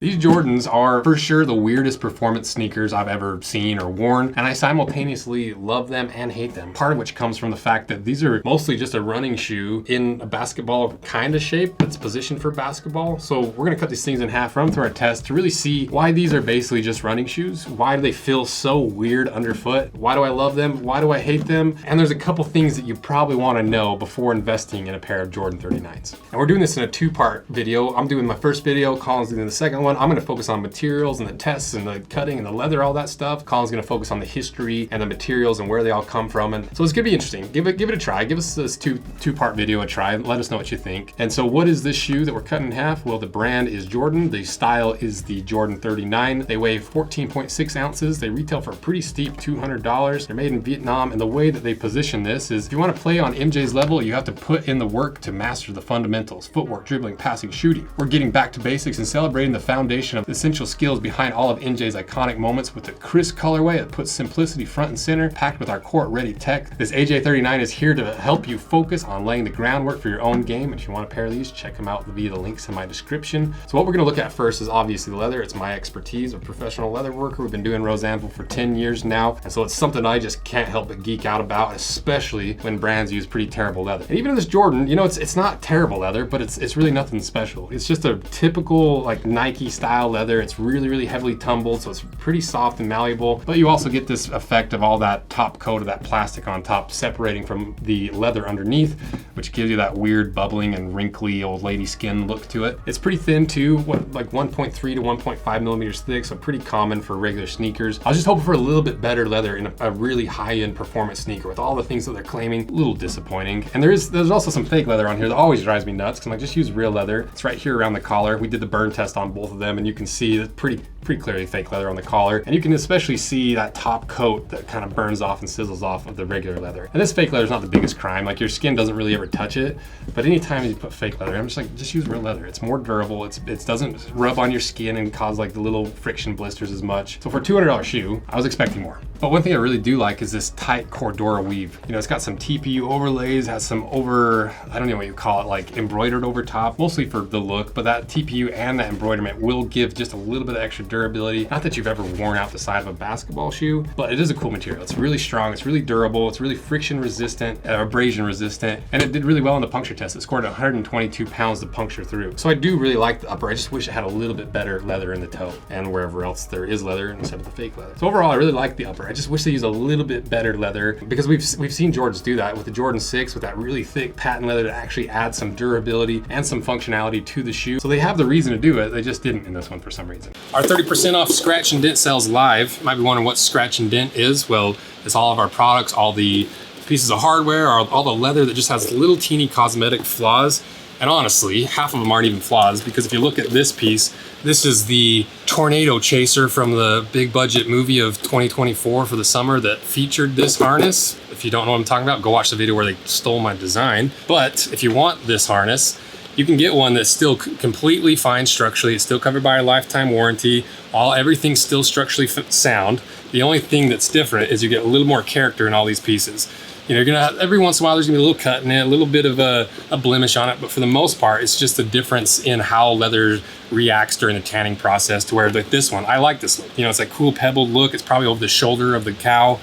These Jordans are for sure the weirdest performance sneakers I've ever seen or worn, and I simultaneously love them and hate them. Part of which comes from the fact that these are mostly just a running shoe in a basketball kind of shape that's positioned for basketball. So we're gonna cut these things in half, run through our test to really see why these are basically just running shoes. Why do they feel so weird underfoot? Why do I love them? Why do I hate them? And there's a couple things that you probably wanna know before investing in a pair of Jordan 39s. And we're doing this in a two-part video. I'm doing my first video, Colin's doing the second one. I'm gonna focus on materials and the tests and the cutting and the leather, all that stuff. Colin's gonna focus on the history and the materials and where they all come from. And so it's gonna be interesting. Give it a try. Give us this two-part video a try. Let us know what you think. And so what is this shoe that we're cutting in half? Well, the brand is Jordan. The style is the Jordan 39. They weigh 14.6 ounces. They retail for a pretty steep $200. They're made in Vietnam. And the way that they position this is if you wanna play on MJ's level, you have to put in the work to master the fundamentals: footwork, dribbling, passing, shooting. We're getting back to basics and celebrating the foundation of the essential skills behind all of NJ's iconic moments with a crisp colorway that puts simplicity front and center, packed with our court-ready tech. This AJ39 is here to help you focus on laying the groundwork for your own game. If you want a pair of these, check them out via the links in my description. So what we're gonna look at first is obviously the leather. It's my expertise, a professional leather worker. We've been doing Anvil for 10 years now. And so it's something I just can't help but geek out about, especially when brands use pretty terrible leather. And even in this Jordan, you know, it's not terrible leather, but it's really nothing special. It's just a typical like Nike style leather. It's really heavily tumbled, so it's pretty soft and malleable, but you also get this effect of all that top coat of that plastic on top separating from the leather underneath, which gives you that weird bubbling and wrinkly old lady skin look to it. It's pretty thin too, like 1.3 to 1.5 millimeters thick, so pretty common for regular sneakers. I was just hoping for a little bit better leather in a really high-end performance sneaker with all the things that they're claiming. A little disappointing. And there's also some fake leather on here that always drives me nuts, because I'm like, just use real leather. It's right here around the collar. We did the burn test on both of them, and you can see that pretty clearly fake leather on the collar. And you can especially see that top coat that kind of burns off and sizzles off of the regular leather. And this fake leather is not the biggest crime. Like, your skin doesn't really ever touch it, but anytime you put fake leather, I'm just like, just use real leather. It's more durable. It doesn't rub on your skin and cause like the little friction blisters as much. So for a $200 shoe, I was expecting more. But one thing I really do like is this tight Cordura weave. You know, it's got some TPU overlays, has some I don't know what you call it, like embroidered over top, mostly for the look, but that TPU and that embroiderment will give just a little bit of extra durability. Not that you've ever worn out the side of a basketball shoe, but it is a cool material. It's really strong, it's really durable, it's really friction resistant, abrasion resistant, and it did really well on the puncture test. It scored 122 pounds to puncture through. So I do really like the upper. I just wish it had a little bit better leather in the toe and wherever else there is leather instead of the fake leather. So overall, I really like the upper. I just wish they used a little bit better leather, because we've seen Jordans do that with the Jordan 6 with that really thick patent leather to actually add some durability and some functionality to the shoe. So they have the reason to do it, they just didn't in this one for some reason. Our 30% off scratch and dent sales live. You might be wondering what scratch and dent is. Well, it's all of our products, all the pieces of hardware, all the leather that just has little teeny cosmetic flaws. And honestly, half of them aren't even flaws, because if you look at this piece, this is the tornado chaser from the big budget movie of 2024 for the summer that featured this harness. If you don't know what I'm talking about, go watch the video where they stole my design. But if you want this harness, you can get one that's still completely fine structurally. It's still covered by a lifetime warranty. Everything's still structurally sound. The only thing that's different is you get a little more character in all these pieces. You know, you're gonna have, every once in a while, there's gonna be a little cut in it, a little bit of a blemish on it, but for the most part, it's just a difference in how leather reacts during the tanning process, to where like this one, I like this look. You know, it's like cool pebbled look. It's probably over the shoulder of the cow,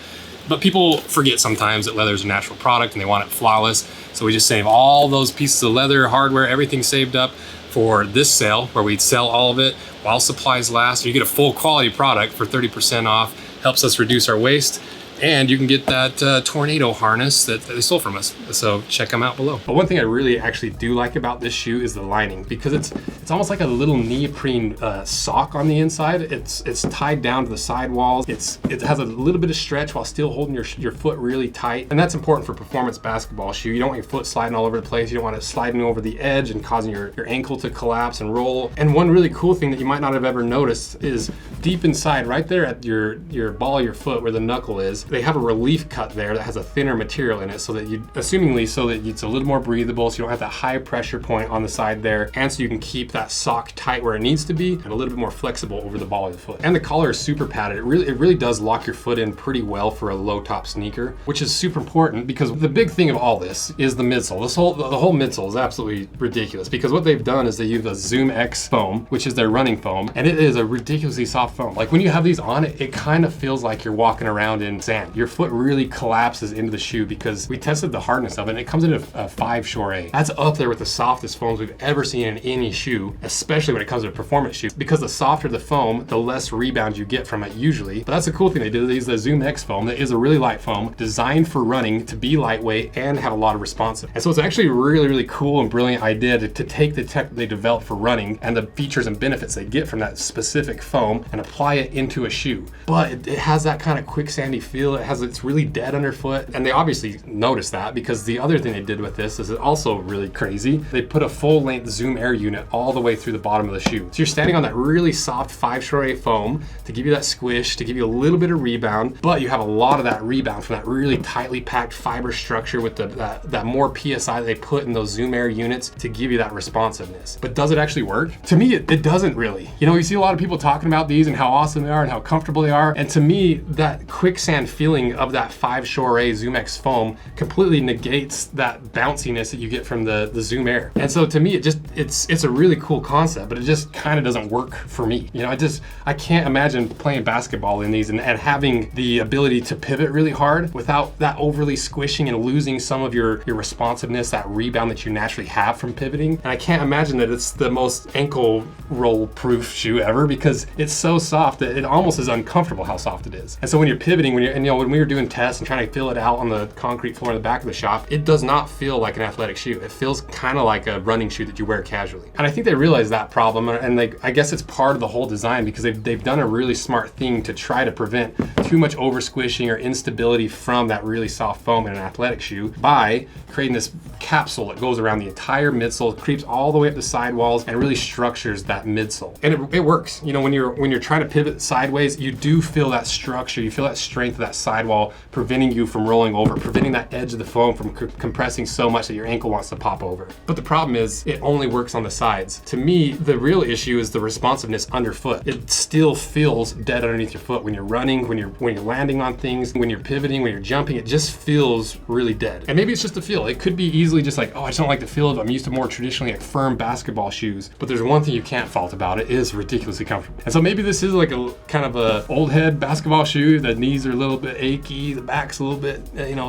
but people forget sometimes that leather is a natural product and they want it flawless. So we just save all those pieces of leather, hardware, everything saved up for this sale, where we'd sell all of it while supplies last. You get a full quality product for 30% off, helps us reduce our waste. And you can get that tornado harness that they stole from us. So check them out below. But one thing I really actually do like about this shoe is the lining, because it's almost like a little neoprene sock on the inside. It's tied down to the sidewalls. It has a little bit of stretch while still holding your foot really tight. And that's important for performance basketball shoe. You don't want your foot sliding all over the place. You don't want it sliding over the edge and causing your ankle to collapse and roll. And one really cool thing that you might not have ever noticed is, deep inside, right there at your ball of your foot where the knuckle is, they have a relief cut there that has a thinner material in it so that it's a little more breathable, so you don't have that high pressure point on the side there, and so you can keep that sock tight where it needs to be and a little bit more flexible over the ball of the foot. And the collar is super padded. It really does lock your foot in pretty well for a low top sneaker, which is super important because the big thing of all this is the midsole. The whole midsole is absolutely ridiculous because what they've done is they use a ZoomX foam, which is their running foam, and it is a ridiculously soft foam. Like when you have these on, it kind of feels like you're walking around in sand. Your foot really collapses into the shoe because we tested the hardness of it, and it comes in a 5 Shore A. That's up there with the softest foams we've ever seen in any shoe, especially when it comes to a performance shoe, because the softer the foam, the less rebound you get from it usually. But that's the cool thing they did. They used the ZoomX foam that is a really light foam designed for running to be lightweight and have a lot of responsiveness. And so it's actually a really cool and brilliant idea to take the tech that they developed for running and the features and benefits they get from that specific foam and apply it into a shoe. But it has that kind of quicksandy feel. It's really dead underfoot, and they obviously noticed that because the other thing they did with this is also really crazy. They put a full-length Zoom Air unit all the way through the bottom of the shoe. So you're standing on that really soft 5 Shore A foam to give you that squish, to give you a little bit of rebound, but you have a lot of that rebound from that really tightly packed fiber structure with that more PSI that they put in those Zoom Air units to give you that responsiveness. But does it actually work? To me, it doesn't really. You know, you see a lot of people talking about these and how awesome they are and how comfortable they are, and to me, that quicksand feeling of that 5 Shore A ZoomX foam completely negates that bounciness that you get from the Zoom Air. And so to me, it's a really cool concept, but it just kind of doesn't work for me. You know, I can't imagine playing basketball in these and having the ability to pivot really hard without that overly squishing and losing some of your responsiveness, that rebound that you naturally have from pivoting. And I can't imagine that it's the most ankle roll proof shoe ever because it's so soft that it almost is uncomfortable how soft it is. And so when you're pivoting, when we were doing tests and trying to fill it out on the concrete floor in the back of the shop, it does not feel like an athletic shoe. It feels kind of like a running shoe that you wear casually. And I think they realized that problem, and I guess it's part of the whole design because they've done a really smart thing to try to prevent too much over squishing or instability from that really soft foam in an athletic shoe by creating this capsule that goes around the entire midsole, creeps all the way up the sidewalls, and really structures that midsole. And it works. You know, when you're trying to pivot sideways, you do feel that structure, you feel that strength of that sidewall preventing you from rolling over, preventing that edge of the foam from compressing so much that your ankle wants to pop over. But the problem is it only works on the sides. To me, the real issue is the responsiveness underfoot. It still feels dead underneath your foot when you're running, when you're landing on things, when you're pivoting, when you're jumping. It just feels really dead. And maybe it's just a feel. It could be easily just like, oh, I just don't like the feel of it. I'm used to more traditionally like firm basketball shoes. But there's one thing you can't fault about it: it is ridiculously comfortable. And so maybe this is like a kind of a old head basketball shoe. The knees are a little bit achy, the back's a little bit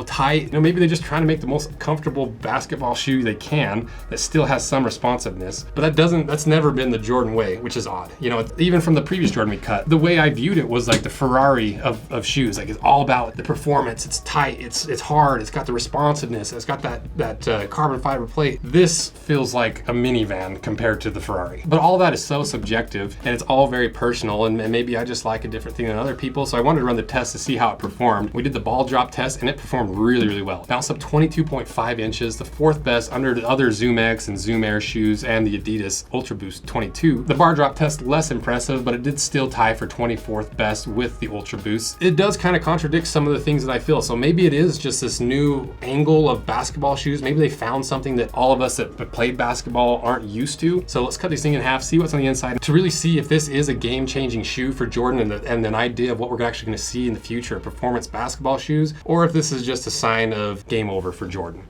tight. You know, maybe they're just trying to make the most comfortable basketball shoe they can that still has some responsiveness. But that's never been the Jordan way, which is odd. You know, even from the previous Jordan we cut, the way I viewed it was like the Ferrari of shoes. Like it's all about the performance. It's tight. It's hard. It's got the responsiveness. It's got that carbon fiber plate. This feels like a minivan compared to the Ferrari. But all that is so subjective, and it's all very personal. And maybe I just like a different thing than other people. So I wanted to run the test to see how it performed. We did the ball drop test, and it performed really well. Bounced up 22.5 inches, the 4th best under the other ZoomX and Zoom Air shoes and the Adidas Ultra Boost 22. The bar drop test less impressive, but it did still tie for 24th best with the Ultra Boost. It does kind of contradict some of the things that I feel. So maybe it is just this new angle of basketball shoes. Maybe they found something that all of us that played basketball aren't used to. So let's cut these things in half, see what's on the inside to really see if this is a game-changing shoe for Jordan and an idea of what we're actually going to see in the future of performance basketball shoes, or if this is just a sign of game over for Jordan.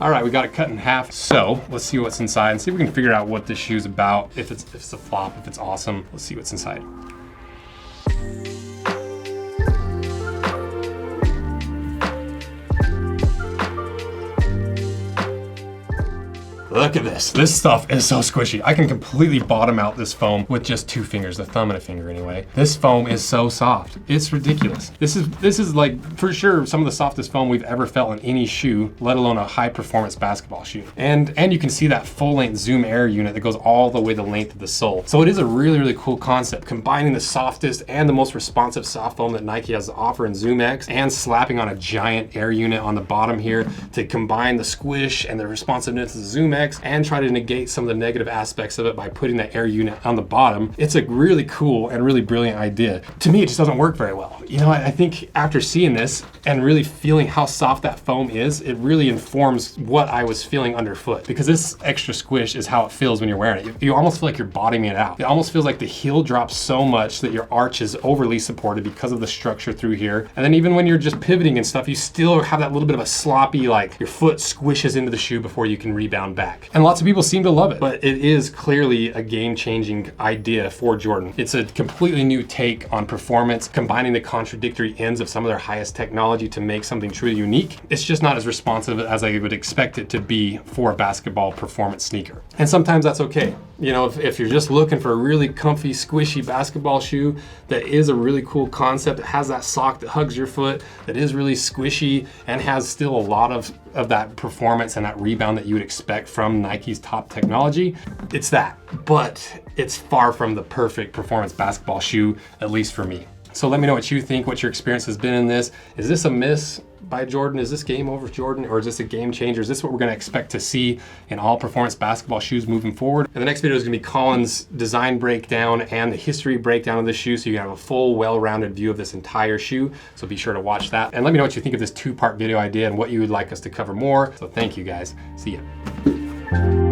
All right, we got it cut in half. So let's see what's inside and see if we can figure out what this shoe's about. If it's a flop, if it's awesome. Let's see what's inside. Look at this. This stuff is so squishy. I can completely bottom out this foam with just 2 fingers, a thumb and a finger anyway. This foam is so soft. It's ridiculous. This is like, for sure, some of the softest foam we've ever felt in any shoe, let alone a high performance basketball shoe. And you can see that full length Zoom Air unit that goes all the way the length of the sole. So it is a really, really cool concept, combining the softest and the most responsive soft foam that Nike has to offer in ZoomX, and slapping on a giant air unit on the bottom here to combine the squish and the responsiveness of ZoomX and try to negate some of the negative aspects of it by putting that air unit on the bottom. It's a really cool and really brilliant idea. To me, it just doesn't work very well. You know, I think after seeing this and really feeling how soft that foam is, it really informs what I was feeling underfoot, because this extra squish is how it feels when you're wearing it. You almost feel like you're bottoming it out. It almost feels like the heel drops so much that your arch is overly supported because of the structure through here. And then even when you're just pivoting and stuff, you still have that little bit of a sloppy, like your foot squishes into the shoe before you can rebound back. And lots of people seem to love it, but it is clearly a game-changing idea for Jordan. It's a completely new take on performance, combining the contradictory ends of some of their highest technology to make something truly unique. It's just not as responsive as I would expect it to be for a basketball performance sneaker. And sometimes that's okay. You know, if you're just looking for a really comfy, squishy basketball shoe that is a really cool concept, that has that sock that hugs your foot, that is really squishy and has still a lot of that performance and that rebound that you would expect from Nike's top technology, it's that. But it's far from the perfect performance basketball shoe, at least for me. So let me know what you think, what your experience has been in this. Is this a miss by Jordan? Is this game over Jordan, or is this a game changer? Is this what we're going to expect to see in all performance basketball shoes moving forward? And the next video is going to be Colin's design breakdown and the history breakdown of the shoe, so you can have a full, well-rounded view of this entire shoe. So be sure to watch that. And let me know what you think of this 2-part video idea and what you would like us to cover more. So thank you guys. See ya.